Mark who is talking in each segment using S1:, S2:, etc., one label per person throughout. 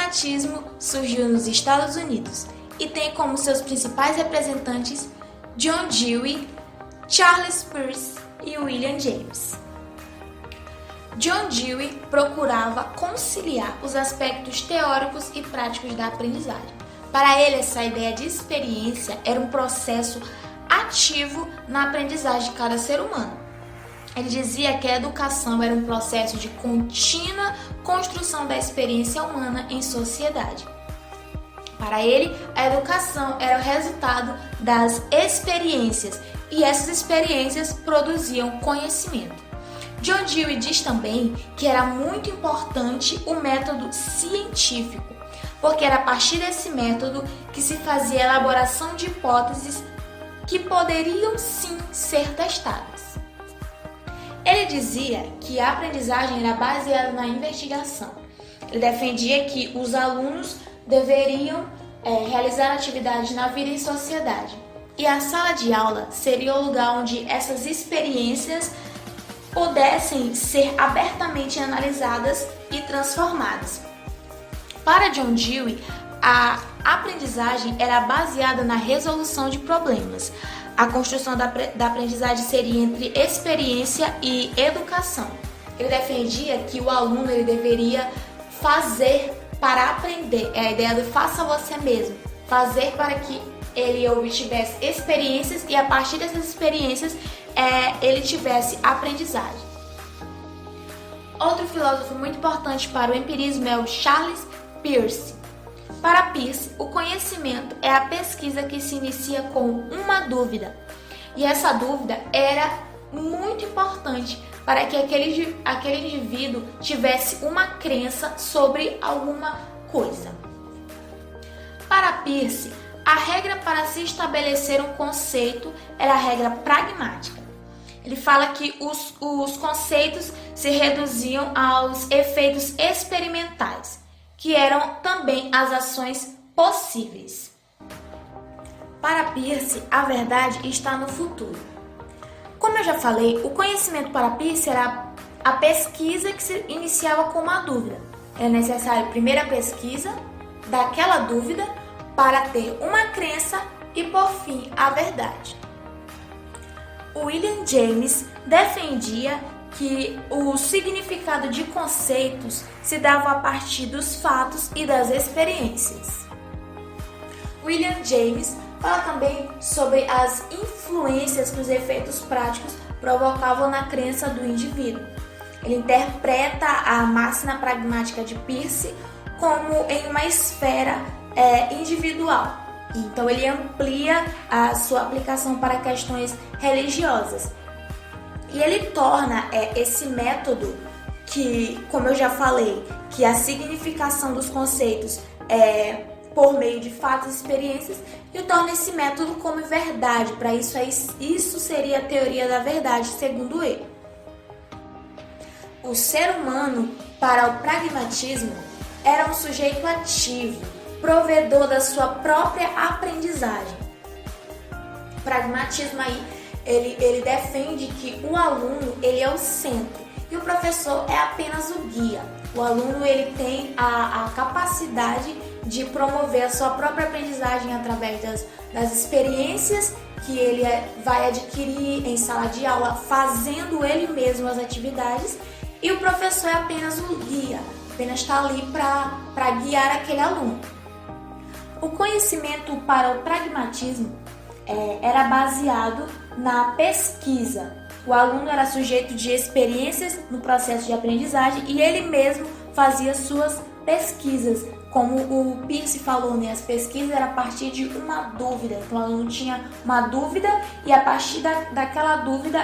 S1: pragmatismo surgiu nos Estados Unidos e tem como seus principais representantes John Dewey, Charles Peirce e William James. John Dewey procurava conciliar os aspectos teóricos e práticos da aprendizagem. Para ele, essa ideia de experiência era um processo ativo na aprendizagem de cada ser humano. Ele dizia que a educação era um processo de contínua construção da experiência humana em sociedade. Para ele, a educação era o resultado das experiências e essas experiências produziam conhecimento. John Dewey diz também que era muito importante o método científico, porque era a partir desse método que se fazia a elaboração de hipóteses que poderiam sim ser testadas. Ele dizia que a aprendizagem era baseada na investigação. Ele defendia que os alunos deveriam realizar atividades na vida em sociedade. E a sala de aula seria o lugar onde essas experiências pudessem ser abertamente analisadas e transformadas. Para John Dewey, a aprendizagem era baseada na resolução de problemas. A construção da aprendizagem seria entre experiência e educação. Ele defendia que o aluno deveria fazer para aprender. É a ideia do faça você mesmo. Fazer para que ele obtivesse experiências e a partir dessas experiências ele tivesse aprendizagem. Outro filósofo muito importante para o empirismo é o Charles Peirce. Para Peirce, o conhecimento é a pesquisa que se inicia com uma dúvida. E essa dúvida era muito importante para que aquele indivíduo tivesse uma crença sobre alguma coisa. Para Peirce, a regra para se estabelecer um conceito era a regra pragmática. Ele fala que os conceitos se reduziam aos efeitos experimentais, que eram também as ações possíveis. Para Peirce, a verdade está no futuro. Como eu já falei, o conhecimento para Peirce era a pesquisa que se iniciava com uma dúvida. É necessário primeiro a pesquisa daquela dúvida para ter uma crença e, por fim, a verdade. William James defendia que o significado de conceitos se dava a partir dos fatos e das experiências. William James fala também sobre as influências que os efeitos práticos provocavam na crença do indivíduo. Ele interpreta a máxima pragmática de Peirce como em uma esfera individual. Então ele amplia a sua aplicação para questões religiosas. E ele torna esse método que, como eu já falei, que a significação dos conceitos é por meio de fatos e experiências, e torna esse método como verdade. Para isso seria a teoria da verdade, segundo ele. O ser humano, para o pragmatismo, era um sujeito ativo, provedor da sua própria aprendizagem. O pragmatismo aí, ele defende que o aluno ele é o centro e o professor é apenas o guia. O aluno ele tem a capacidade de promover a sua própria aprendizagem através das experiências que ele vai adquirir em sala de aula, fazendo ele mesmo as atividades, e o professor é apenas o guia, apenas está ali para guiar aquele aluno. O conhecimento para o pragmatismo era baseado na pesquisa. O aluno era sujeito de experiências no processo de aprendizagem e ele mesmo fazia suas pesquisas. Como o Peirce falou, né? As pesquisas eram a partir de uma dúvida. Então o aluno tinha uma dúvida e a partir daquela dúvida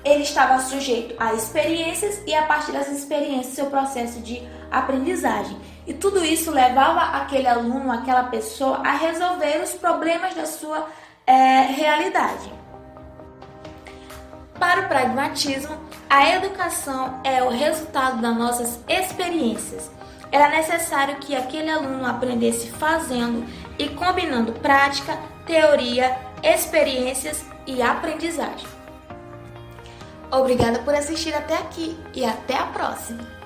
S1: ele estava sujeito a experiências e a partir dessas experiências seu processo de aprendizagem. E tudo isso levava aquele aluno, aquela pessoa a resolver os problemas da sua realidade. Para o pragmatismo, a educação é o resultado das nossas experiências. Era necessário que aquele aluno aprendesse fazendo e combinando prática, teoria, experiências e aprendizagem. Obrigada por assistir até aqui e até a próxima!